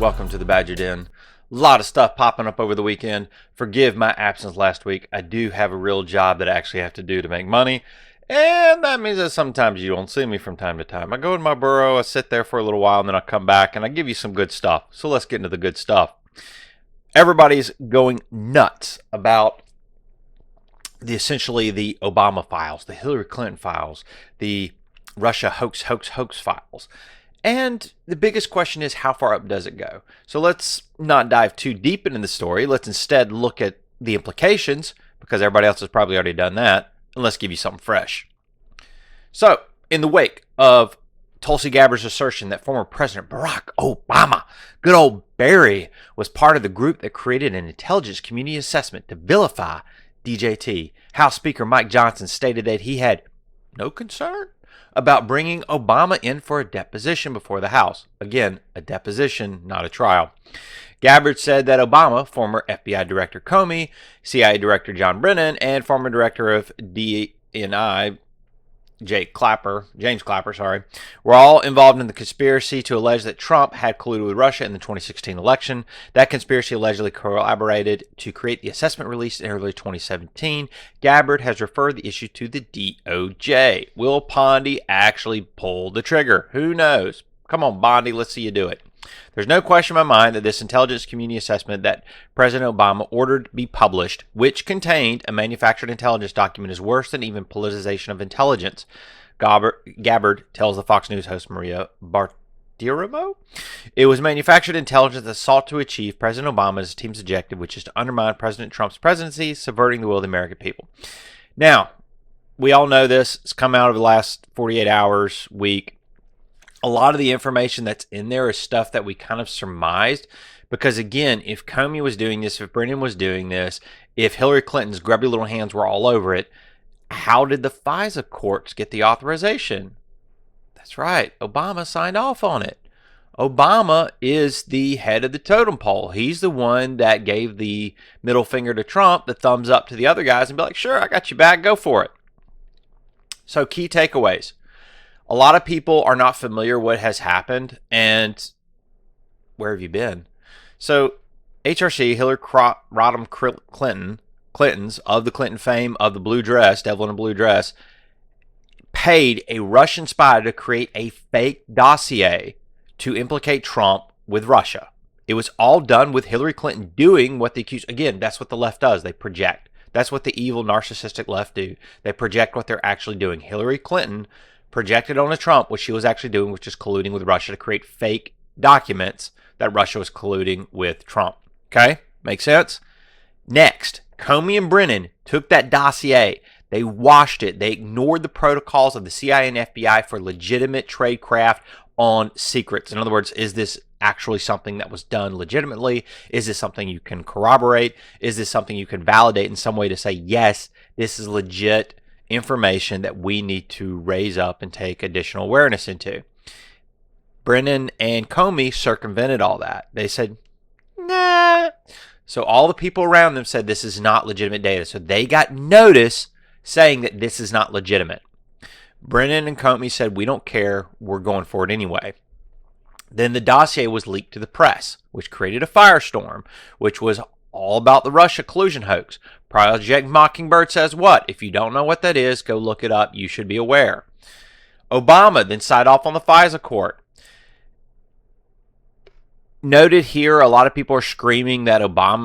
Welcome to the Badger Den. A lot of stuff popping up over the weekend. Forgive my absence last week. I do have a real job that I actually have to do to make money. And that means that sometimes you don't see me from time to time. I go in my burrow, I sit there for a little while, and then I come back and I give you some good stuff. So let's get into the good stuff. Everybody's going nuts about essentially the Obama files, the Hillary Clinton files, the Russia hoax files. And the biggest question is, how far up does it go? So let's not dive too deep into the story. Let's instead look at the implications, because everybody else has probably already done that, and let's give you something fresh. So, in the wake of Tulsi Gabbard's assertion that former President Barack Obama, good old Barry, was part of the group that created an intelligence community assessment to vilify DJT, House Speaker Mike Johnson stated that he had no concern about bringing Obama in for a deposition before the House. Again, a deposition, not a trial. Gabbard said that Obama, former FBI Director Comey, CIA Director John Brennan, and former Director of DNI James Clapper, were all involved in the conspiracy to allege that Trump had colluded with Russia in the 2016 election. That conspiracy allegedly collaborated to create the assessment released in early 2017. Gabbard has referred the issue to the DOJ. Will Pondy actually pull the trigger? Who knows? Come on, Bondy, let's see you do it. There's no question in my mind that this intelligence community assessment that President Obama ordered be published, which contained a manufactured intelligence document, is worse than even politicization of intelligence. Gabbard tells the Fox News host Maria Bartiromo. It was manufactured intelligence that sought to achieve President Obama's team's objective, which is to undermine President Trump's presidency, subverting the will of the American people. Now, we all know this. It's come out over the last 48 hours, week. A lot of the information that's in there is stuff that we kind of surmised, because again, if Comey was doing this, if Brennan was doing this, if Hillary Clinton's grubby little hands were all over it, how did the FISA courts get the authorization? That's right, Obama signed off on it. Obama is the head of the totem pole. He's the one that gave the middle finger to Trump, the thumbs up to the other guys, and be like, sure, I got you back, go for it. So key takeaways. A lot of people are not familiar what has happened, and where have you been? So, HRC, Hillary Rodham Clintons of the Clinton fame of the blue dress, devil in a blue dress, paid a Russian spy to create a fake dossier to implicate Trump with Russia. It was all done with Hillary Clinton doing what the accused. Again, that's what the left does. They project. That's what the evil, narcissistic left do. They project what they're actually doing. Hillary Clinton projected onto Trump what she was actually doing, which is colluding with Russia to create fake documents that Russia was colluding with Trump. Okay? Makes sense? Next, Comey and Brennan took that dossier. They washed it. They ignored the protocols of the CIA and FBI for legitimate tradecraft on secrets. In other words, is this actually something that was done legitimately? Is this something you can corroborate? Is this something you can validate in some way to say, yes, this is legit information that we need to raise up and take additional awareness into? Brennan and Comey circumvented all that. They said, nah. So all the people around them said this is not legitimate data. So they got notice saying that this is not legitimate. Brennan and Comey said, we don't care. We're going for it anyway. Then the dossier was leaked to the press, which created a firestorm, which was all about the Russia collusion hoax. Project Mockingbird says what? If you don't know what that is, go look it up. You should be aware. Obama then signed off on the FISA court. Noted here, a lot of people are screaming from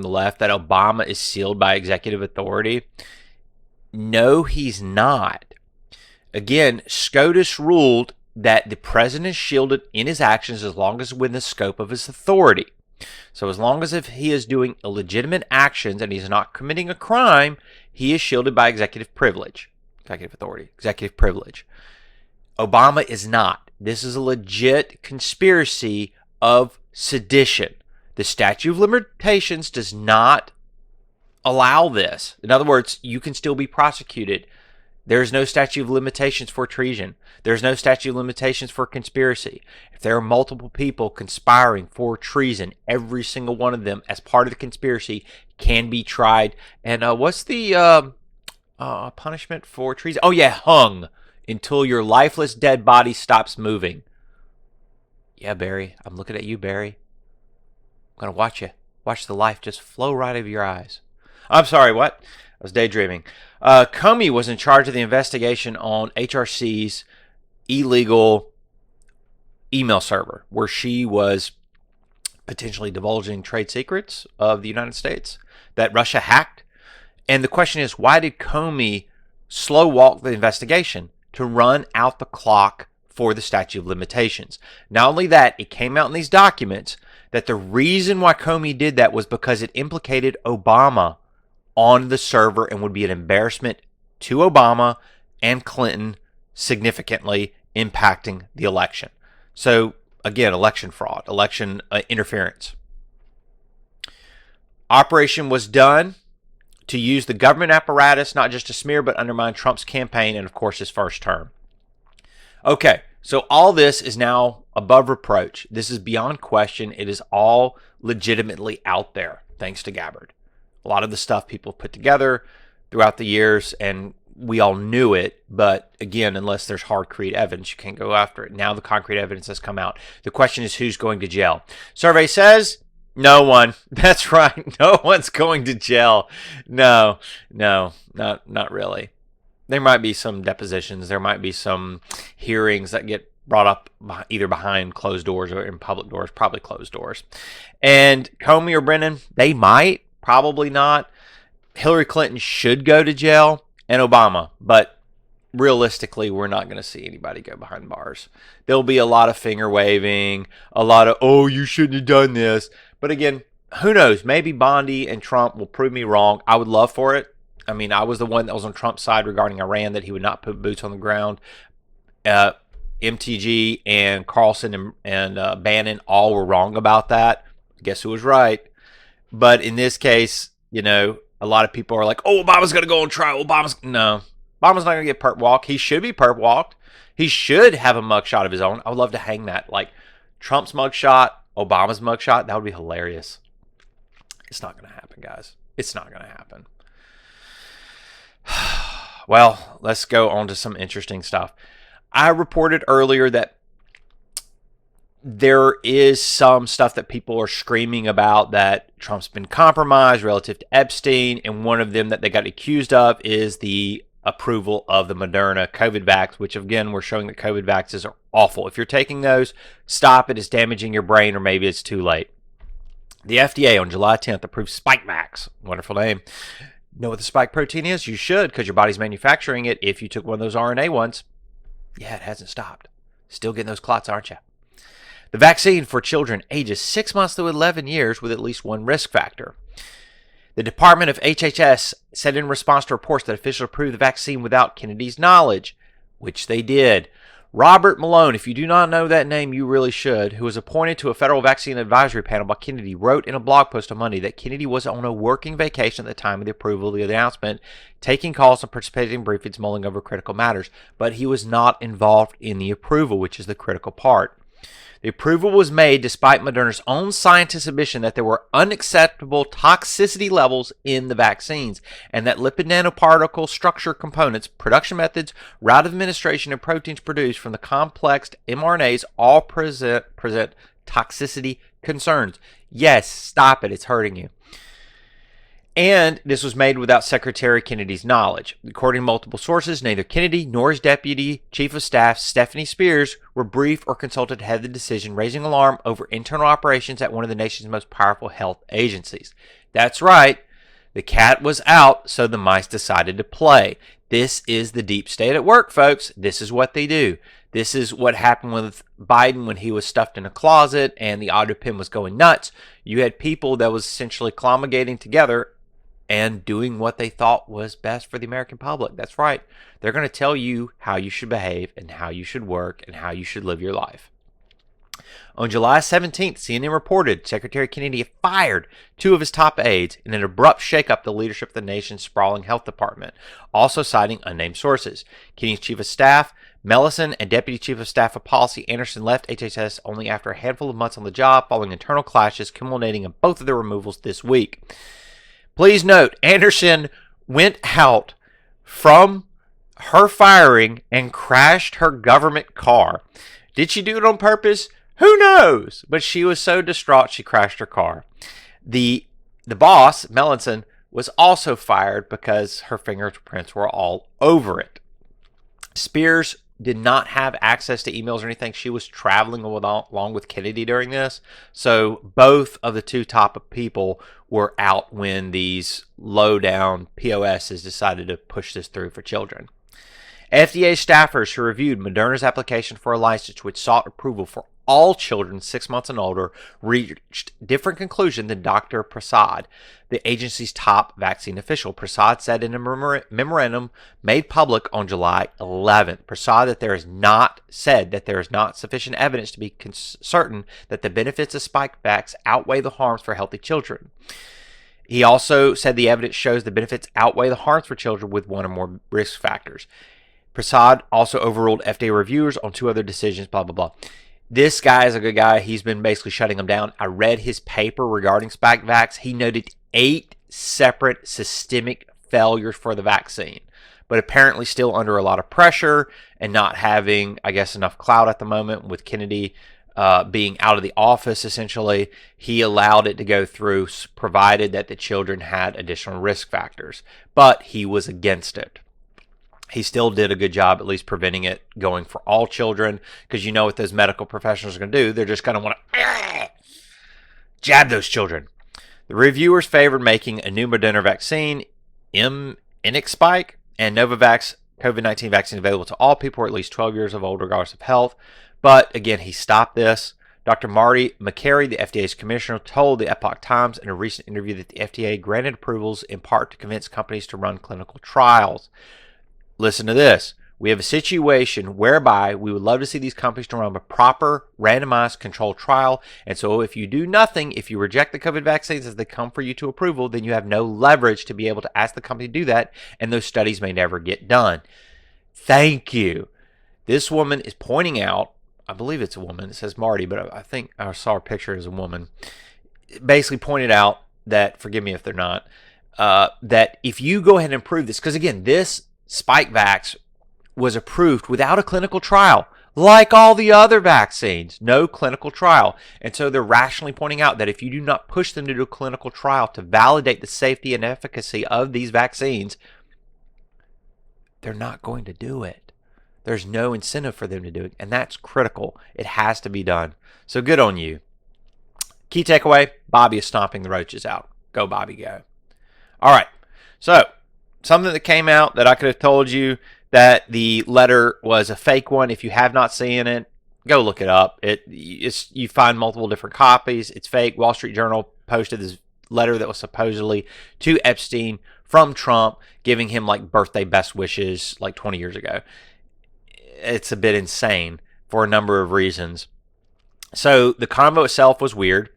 the left, that Obama is sealed by executive authority. No, he's not. Again, SCOTUS ruled that the president is shielded in his actions as long as within the scope of his authority. So as long as if he is doing illegitimate actions and he's not committing a crime, he is shielded by executive privilege. Executive authority. Executive privilege. Obama is not. This is a legit conspiracy of sedition. The statute of limitations does not allow this. In other words, you can still be prosecuted. There's no statute of limitations for treason. There's no statute of limitations for conspiracy. If there are multiple people conspiring for treason, every single one of them as part of the conspiracy can be tried. And what's the punishment for treason? Oh yeah, hung until your lifeless dead body stops moving. Yeah, Barry, I'm looking at you, Barry. I'm going to watch you. Watch the life just flow right over your eyes. I'm sorry, what? I was daydreaming. Comey was in charge of the investigation on HRC's illegal email server, where she was potentially divulging trade secrets of the United States that Russia hacked. And the question is, why did Comey slow walk the investigation to run out the clock for the statute of limitations? Not only that, it came out in these documents that the reason why Comey did that was because it implicated Obama on the server and would be an embarrassment to Obama and Clinton, significantly impacting the election. So again, election fraud, election interference. Operation was done to use the government apparatus, not just to smear, but undermine Trump's campaign and, of course, his first term. Okay, so all this is now above reproach. This is beyond question. It is all legitimately out there, thanks to Gabbard. A lot of the stuff people put together throughout the years, and we all knew it, but again, unless there's concrete evidence, you can't go after it. Now the concrete evidence has come out. The question is, who's going to jail? Survey says no one. That's right. No one's going to jail. No, not really. There might be some depositions. There might be some hearings that get brought up either behind closed doors or in public doors, probably closed doors. And Comey or Brennan, they might, probably not. Hillary Clinton should go to jail, and Obama, but realistically, we're not going to see anybody go behind bars. There'll be a lot of finger waving, a lot of, oh, you shouldn't have done this. But again, who knows? Maybe Bondi and Trump will prove me wrong. I would love for it. I mean, I was the one that was on Trump's side regarding Iran, that he would not put boots on the ground. MTG and Carlson and Bannon all were wrong about that. Guess who was right? But in this case, you know, a lot of people are like, oh, Obama's going to go on trial. Obama's not going to get perp walked. He should be perp walked. He should have a mugshot of his own. I would love to hang that. Like Trump's mugshot, Obama's mugshot. That would be hilarious. It's not going to happen, guys. It's not going to happen. Well, let's go on to some interesting stuff. I reported earlier that there is some stuff that people are screaming about, that Trump's been compromised relative to Epstein, and one of them that they got accused of is the approval of the Moderna COVID vax, which again, we're showing that COVID vaxes are awful. If you're taking those, stop it. It's damaging your brain, or maybe it's too late. The FDA on July 10th approved Spikevax. Wonderful name. Know what the spike protein is? You should, because your body's manufacturing it. If you took one of those RNA ones, yeah, it hasn't stopped. Still getting those clots, aren't you? The vaccine for children ages 6 months to 11 years with at least one risk factor. The Department of HHS said in response to reports that officials approved the vaccine without Kennedy's knowledge, which they did. Robert Malone, if you do not know that name, you really should, who was appointed to a federal vaccine advisory panel by Kennedy, wrote in a blog post on Monday that Kennedy was on a working vacation at the time of the approval of the announcement, taking calls and participating in briefings, mulling over critical matters. But he was not involved in the approval, which is the critical part. The approval was made despite Moderna's own scientists' admission that there were unacceptable toxicity levels in the vaccines, and that lipid nanoparticle structure components, production methods, route of administration, and proteins produced from the complex mRNAs all present toxicity concerns. Yes, stop it. It's hurting you. And this was made without Secretary Kennedy's knowledge. According to multiple sources, neither Kennedy nor his Deputy Chief of Staff, Stephanie Spears, were briefed or consulted ahead of the decision, raising alarm over internal operations at one of the nation's most powerful health agencies. That's right. The cat was out, so the mice decided to play. This is the deep state at work, folks. This is what they do. This is what happened with Biden when he was stuffed in a closet and the audio pin was going nuts. You had people that was essentially congregating together and doing what they thought was best for the American public. That's right. They're going to tell you how you should behave and how you should work and how you should live your life. On July 17th, CNN reported Secretary Kennedy fired 2 of his top aides in an abrupt shakeup of the leadership of the nation's sprawling health department, also citing unnamed sources. Kennedy's Chief of Staff, Mellison, and Deputy Chief of Staff of Policy Anderson left HHS only after a handful of months on the job, following internal clashes culminating in both of their removals this week. Please note, Anderson went out from her firing and crashed her government car. Did she do it on purpose? Who knows? But she was so distraught she crashed her car. The boss, Melanson, was also fired because her fingerprints were all over it. Spears did not have access to emails or anything. She was traveling along with Kennedy during this. So both of the two top people were out when these low-down POSs decided to push this through for children. FDA staffers who reviewed Moderna's application for a license, which sought approval for all children 6 months and older, reached different conclusion than Dr. Prasad, the agency's top vaccine official. Prasad said in a memorandum made public on July 11th, Prasad that there is not sufficient evidence to be certain that the benefits of Spikevax outweigh the harms for healthy children. He also said the evidence shows the benefits outweigh the harms for children with one or more risk factors. Prasad also overruled FDA reviewers on 2 other decisions, blah, blah, blah. This guy is a good guy. He's been basically shutting them down. I read his paper regarding Spikevax. He noted 8 separate systemic failures for the vaccine, but apparently still under a lot of pressure and not having, I guess, enough clout at the moment with Kennedy being out of the office, essentially. He allowed it to go through, provided that the children had additional risk factors, but he was against it. He still did a good job, at least preventing it going for all children, because you know what those medical professionals are going to do. They're just going to want to jab those children. The reviewers favored making a new Moderna vaccine, Spike, and Novavax COVID-19 vaccine available to all people who are at least 12 years of old, regardless of health. But again, he stopped this. Dr. Marty McCary, the FDA's commissioner, told the Epoch Times in a recent interview that the FDA granted approvals in part to convince companies to run clinical trials. Listen to this. We have a situation whereby we would love to see these companies to run a proper randomized controlled trial. And so if you do nothing, if you reject the COVID vaccines as they come for you to approval, then you have no leverage to be able to ask the company to do that. And those studies may never get done. Thank you. This woman is pointing out, I believe it's a woman. It says Marty, but I think I saw her picture as a woman. Basically pointed out that, forgive me if they're not, that if you go ahead and approve this, because again, this Spikevax was approved without a clinical trial, like all the other vaccines, no clinical trial. And so they're rationally pointing out that if you do not push them to do a clinical trial to validate the safety and efficacy of these vaccines, they're not going to do it. There's no incentive for them to do it, and that's critical. It has to be done. So good on you. Key takeaway, Bobby is stomping the roaches out. Go, Bobby, go. All right, so something that came out that I could have told you that the letter was a fake one. If you have not seen it, go look it up. You find multiple different copies. It's fake. Wall Street Journal posted this letter that was supposedly to Epstein from Trump, giving him like birthday best wishes like 20 years ago. It's a bit insane for a number of reasons. So the convo itself was weird.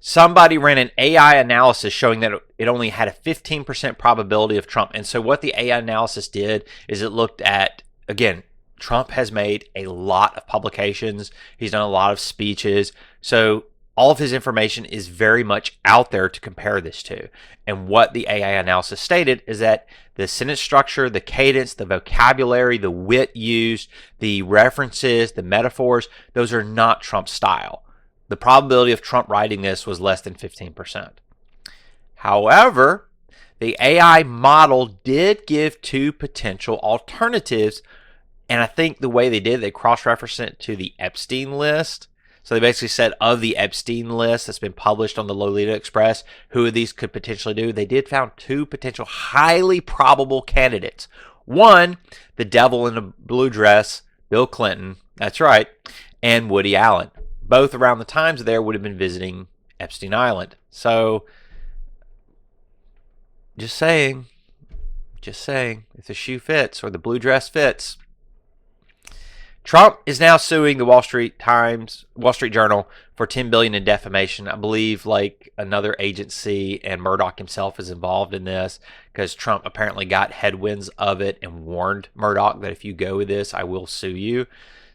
Somebody ran an AI analysis showing that it only had a 15% probability of Trump. And so what the AI analysis did is it looked at, again, Trump has made a lot of publications. He's done a lot of speeches. So all of his information is very much out there to compare this to. And what the AI analysis stated is that the sentence structure, the cadence, the vocabulary, the wit used, the references, the metaphors, those are not Trump style. The probability of Trump writing this was less than 15%. However, the AI model did give 2 potential alternatives, and I think the way they did, they cross-referenced it to the Epstein list. So they basically said of the Epstein list that's been published on the Lolita Express, who of these could potentially do. They did found 2 potential highly probable candidates. One, the devil in a blue dress, Bill Clinton, that's right, and Woody Allen. Both around the times there would have been visiting Epstein Island. So, just saying, if the shoe fits or the blue dress fits. Trump is now suing the Wall Street Journal for $10 billion in defamation. I believe like another agency and Murdoch himself is involved in this because Trump apparently got headwinds of it and warned Murdoch that if you go with this, I will sue you.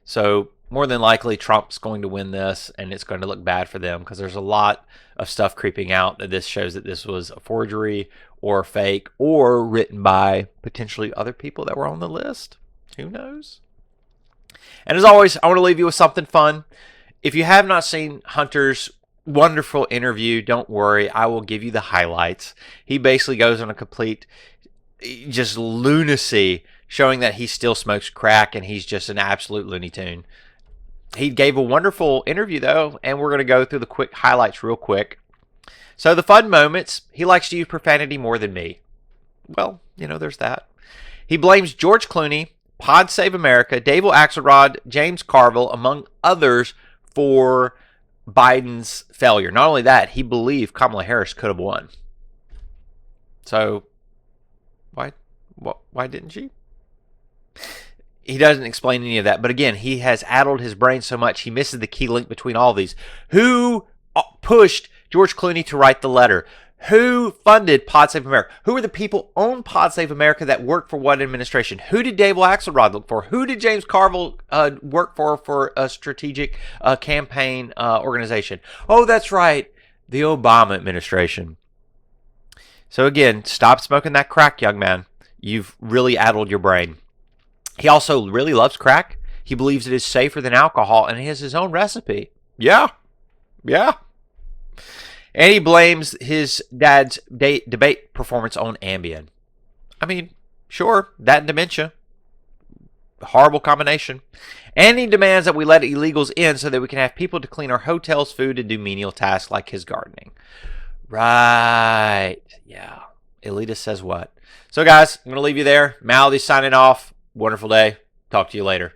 So more than likely, Trump's going to win this, and it's going to look bad for them because there's a lot of stuff creeping out that this shows that this was a forgery or fake or written by potentially other people that were on the list. Who knows? And as always, I want to leave you with something fun. If you have not seen Hunter's wonderful interview, don't worry, I will give you the highlights. He basically goes on a complete just lunacy, showing that he still smokes crack and he's just an absolute Looney Tune. He gave a wonderful interview, though, and we're going to go through the quick highlights real quick. So the fun moments, he likes to use profanity more than me. Well, there's that. He blames George Clooney, Pod Save America, David Axelrod, James Carville, among others, for Biden's failure. Not only that, he believed Kamala Harris could have won. So, why didn't she? He doesn't explain any of that. But again, he has addled his brain so much, he misses the key link between all these. Who pushed George Clooney to write the letter? Who funded Pod Save America? Who are the people on Pod Save America that work for what administration? Who did David Axelrod look for? Who did James Carville work for a strategic campaign organization? Oh, that's right, the Obama administration. So again, stop smoking that crack, young man. You've really addled your brain. He also really loves crack. He believes it is safer than alcohol, and he has his own recipe. Yeah. And he blames his dad's debate performance on Ambien. I mean, sure, that and dementia. Horrible combination. And he demands that we let illegals in so that we can have people to clean our hotels, food, and do menial tasks like his gardening. Right. Yeah. Elitist says what? So, guys, I'm going to leave you there. Malady signing off. Wonderful day. Talk to you later.